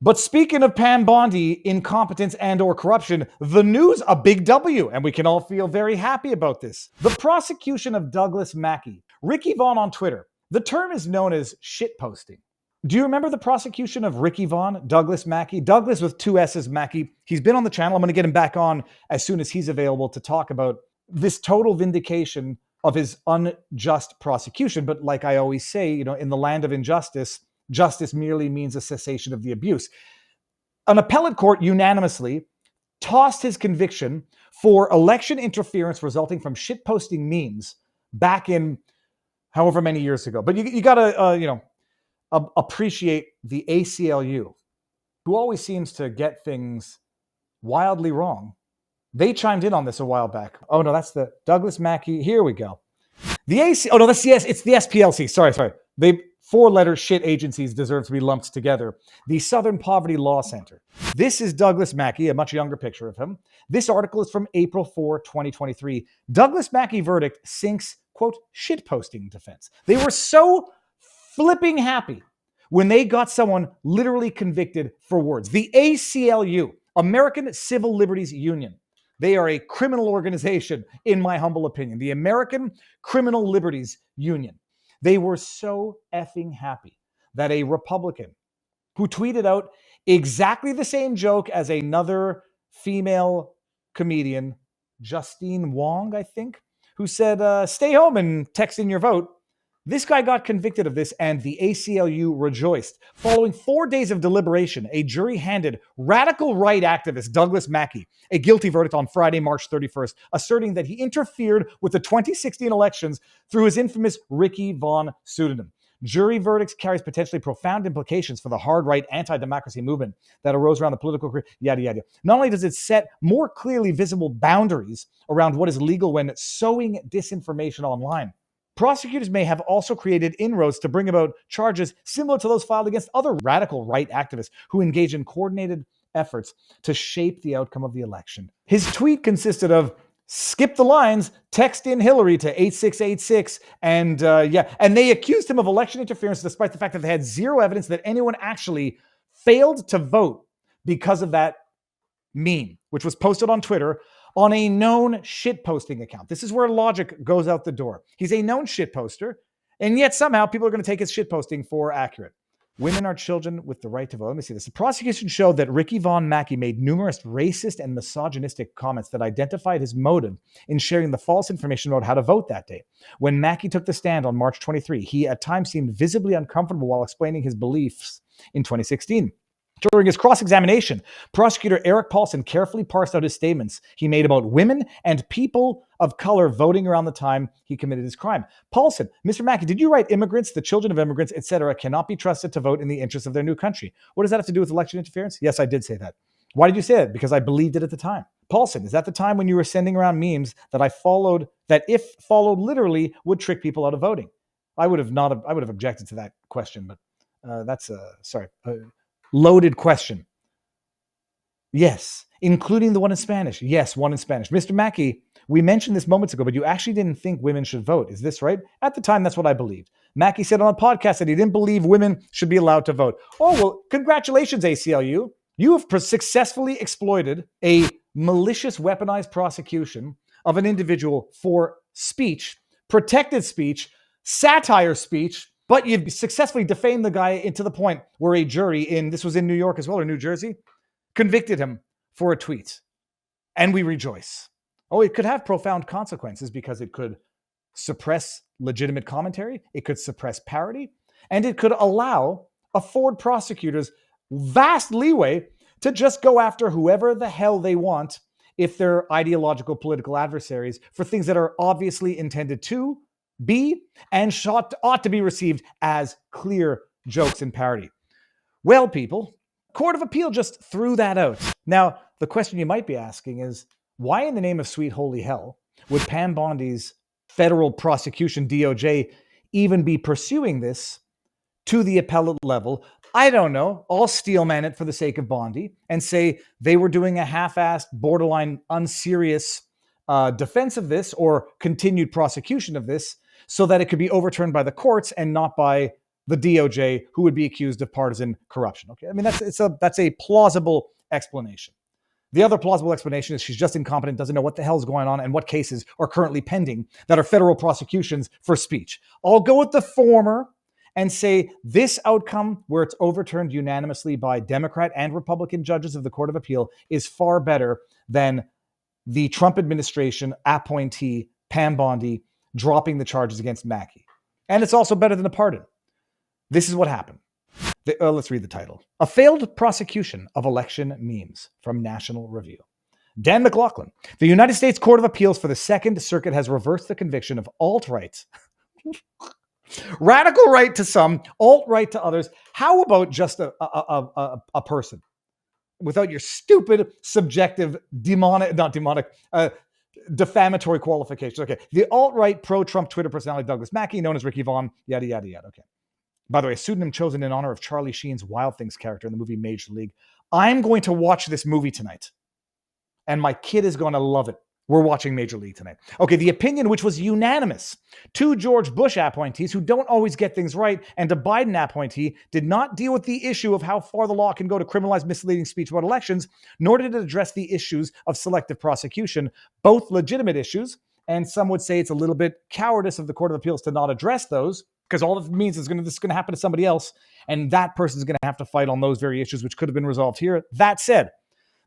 But speaking of Pam Bondi, incompetence and or corruption, the news, a big W, and we can all feel very happy about this. The prosecution of Douglass Mackey. Ricky Vaughn on Twitter. The term is known as shitposting. Do you remember the prosecution of Ricky Vaughn, Douglass Mackey? Douglass with 2 S's, Mackey. He's been on the channel. I'm going to get him back on as soon as he's available to talk about this total vindication of his unjust prosecution. But like I always say, in the land of injustice, justice merely means a cessation of the abuse. An appellate court unanimously tossed his conviction for election interference resulting from shitposting memes back in however many years ago. But you got to, appreciate the ACLU, who always seems to get things wildly wrong. They chimed in on this a while back. Oh no, that's the Douglass Mackey. Here we go. It's the SPLC. Sorry. They 4-letter shit agencies deserve to be lumped together. The Southern Poverty Law Center. This is Douglass Mackey, a much younger picture of him. This article is from April 4, 2023. Douglass Mackey verdict sinks, quote, shitposting defense. They were so flipping happy when they got someone literally convicted for words. The ACLU, American Civil Liberties Union. They are a criminal organization, in my humble opinion. The American Criminal Liberties Union. They were so effing happy that a Republican who tweeted out exactly the same joke as another female comedian, Justine Wong, I think, who said, stay home and text in your vote. This guy got convicted of this, and the ACLU rejoiced. Following 4 days of deliberation, a jury handed radical right activist Douglass Mackey a guilty verdict on Friday, March 31st, asserting that he interfered with the 2016 elections through his infamous Ricky Vaughn pseudonym. Jury verdicts carries potentially profound implications for the hard-right anti-democracy movement that arose around the political career, yada, yada. Not only does it set more clearly visible boundaries around what is legal when sowing disinformation online, prosecutors may have also created inroads to bring about charges similar to those filed against other radical right activists who engage in coordinated efforts to shape the outcome of the election. His tweet consisted of, skip the lines, text in Hillary to 8686, and they accused him of election interference despite the fact that they had zero evidence that anyone actually failed to vote because of that meme, which was posted on Twitter on a known shitposting account. This is where logic goes out the door. He's a known shitposter, and yet somehow people are going to take his shitposting for accurate. Women are children with the right to vote. Let me see this. The prosecution showed that Ricky Vaughn Mackey made numerous racist and misogynistic comments that identified his motive in sharing the false information about how to vote that day. When Mackey took the stand on March 23, he at times seemed visibly uncomfortable while explaining his beliefs in 2016. During his cross-examination, prosecutor Eric Paulson carefully parsed out his statements he made about women and people of color voting around the time he committed his crime. Paulson, Mr. Mackey, did you write immigrants, the children of immigrants, etc., cannot be trusted to vote in the interest of their new country? What does that have to do with election interference? Yes, I did say that. Why did you say that? Because I believed it at the time. Paulson, is that the time when you were sending around memes that if followed literally would trick people out of voting? I would have objected to that question, but that's loaded question. Yes, including the one in Spanish. Yes, one in Spanish. Mr. Mackey, we mentioned this moments ago, but you actually didn't think women should vote. Is this right? At the time, that's what I believed. Mackey said on a podcast that he didn't believe women should be allowed to vote. Oh, well, congratulations, ACLU. You have successfully exploited a malicious weaponized prosecution of an individual for speech, protected speech, satire speech, but you've successfully defamed the guy into the point where a jury this was in New York as well, or New Jersey, convicted him for a tweet. And we rejoice. Oh, it could have profound consequences because it could suppress legitimate commentary, it could suppress parody, and it could afford prosecutors vast leeway to just go after whoever the hell they want if they're ideological political adversaries for things that are obviously intended to be and ought to be received as clear jokes and parody. Well, people, Court of Appeal just threw that out. Now, the question you might be asking is, why in the name of sweet holy hell would Pam Bondi's federal prosecution, DOJ, even be pursuing this to the appellate level? I don't know. I'll steelman it for the sake of Bondi and say they were doing a half-assed, borderline unserious defense of this or continued prosecution of this so that it could be overturned by the courts and not by the DOJ who would be accused of partisan corruption. Okay, I mean, that's a plausible explanation. The other plausible explanation is she's just incompetent, doesn't know what the hell's going on and what cases are currently pending that are federal prosecutions for speech. I'll go with the former and say this outcome, where it's overturned unanimously by Democrat and Republican judges of the Court of Appeal, is far better than the Trump administration appointee Pam Bondi dropping the charges against Mackey. And it's also better than a pardon. This is what happened. Let's read the title. A failed prosecution of election memes from National Review. Dan McLaughlin. The United States Court of Appeals for the Second Circuit has reversed the conviction of alt-right. Radical right to some, alt-right to others. How about just a person? Without your stupid, subjective, defamatory qualifications. Okay. The alt-right pro-Trump Twitter personality Douglass Mackey, known as Ricky Vaughn, yada, yada, yada. Okay. By the way, a pseudonym chosen in honor of Charlie Sheen's Wild Things character in the movie Major League. I'm going to watch this movie tonight, and my kid is going to love it. We're watching Major League tonight. Okay, the opinion, which was unanimous. Two George Bush appointees who don't always get things right, and a Biden appointee did not deal with the issue of how far the law can go to criminalize misleading speech about elections, nor did it address the issues of selective prosecution, both legitimate issues, and some would say it's a little bit cowardice of the Court of Appeals to not address those, because all it means is this is going to happen to somebody else, and that person is going to have to fight on those very issues, which could have been resolved here. That said,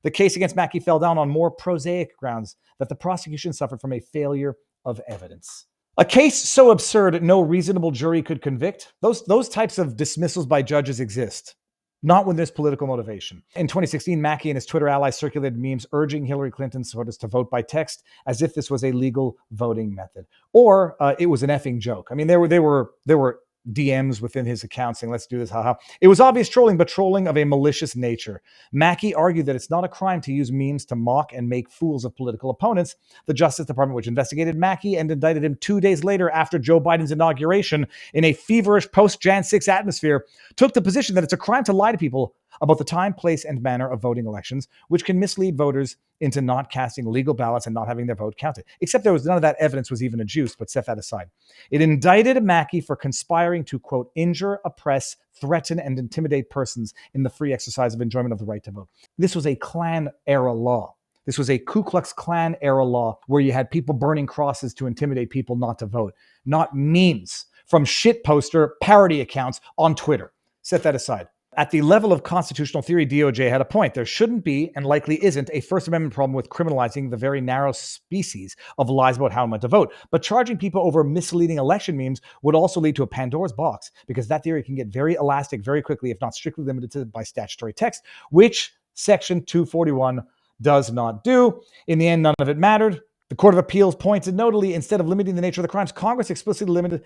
the case against Mackey fell down on more prosaic grounds that the prosecution suffered from a failure of evidence. A case so absurd no reasonable jury could convict, those types of dismissals by judges exist. Not when there's political motivation. In 2016, Mackey and his Twitter allies circulated memes urging Hillary Clinton supporters to vote by text as if this was a legal voting method. Or it was an effing joke. I mean, there were DMs within his account saying, let's do this, haha. It was obvious trolling, but trolling of a malicious nature. Mackey argued that it's not a crime to use memes to mock and make fools of political opponents. The Justice Department, which investigated Mackey and indicted him 2 days later after Joe Biden's inauguration in a feverish post-Jan 6 atmosphere, took the position that it's a crime to lie to people about the time, place, and manner of voting elections, which can mislead voters into not casting legal ballots and not having their vote counted. Except there was none of that evidence was even adduced, but set that aside. It indicted Mackey for conspiring to, quote, injure, oppress, threaten, and intimidate persons in the free exercise of enjoyment of the right to vote. This was a Klan-era law. This was a Ku Klux Klan-era law where you had people burning crosses to intimidate people not to vote, not memes from shitposter parody accounts on Twitter. Set that aside. At the level of constitutional theory, DOJ had a point. There shouldn't be, and likely isn't, a First Amendment problem with criminalizing the very narrow species of lies about how and when to vote. But charging people over misleading election memes would also lead to a Pandora's box, because that theory can get very elastic very quickly, if not strictly limited to by statutory text, which Section 241 does not do. In the end, none of it mattered. The Court of Appeals pointed notably, instead of limiting the nature of the crimes, Congress explicitly limited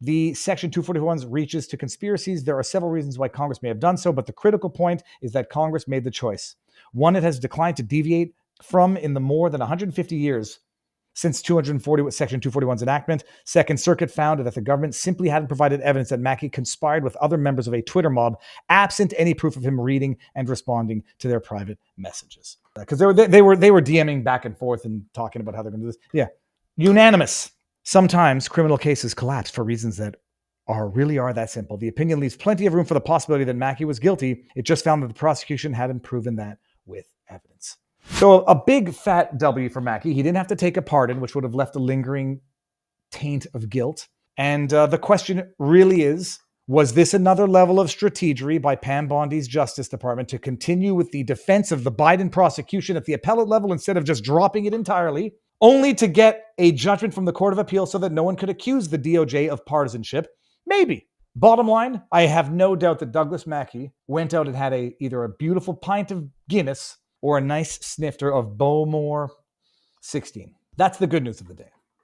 the Section 241's reaches to conspiracies. There are several reasons why Congress may have done so, but the critical point is that Congress made the choice. One, it has declined to deviate from in the more than 150 years since Section 241's enactment. Second Circuit found that the government simply hadn't provided evidence that Mackey conspired with other members of a Twitter mob, absent any proof of him reading and responding to their private messages. Because they were DMing back and forth and talking about how they're going to do this. Yeah, unanimous. Sometimes criminal cases collapse for reasons that really are that simple. The opinion leaves plenty of room for the possibility that Mackey was guilty. It just found that the prosecution hadn't proven that with evidence. So a big fat W for Mackey. He didn't have to take a pardon, which would have left a lingering taint of guilt. And the question really is, was this another level of strategery by Pam Bondi's Justice Department to continue with the defense of the Biden prosecution at the appellate level instead of just dropping it entirely, only to get a judgment from the Court of Appeal so that no one could accuse the DOJ of partisanship? Maybe. Bottom line, I have no doubt that Douglass Mackey went out and had either a beautiful pint of Guinness or a nice snifter of Bowmore 16. That's the good news of the day.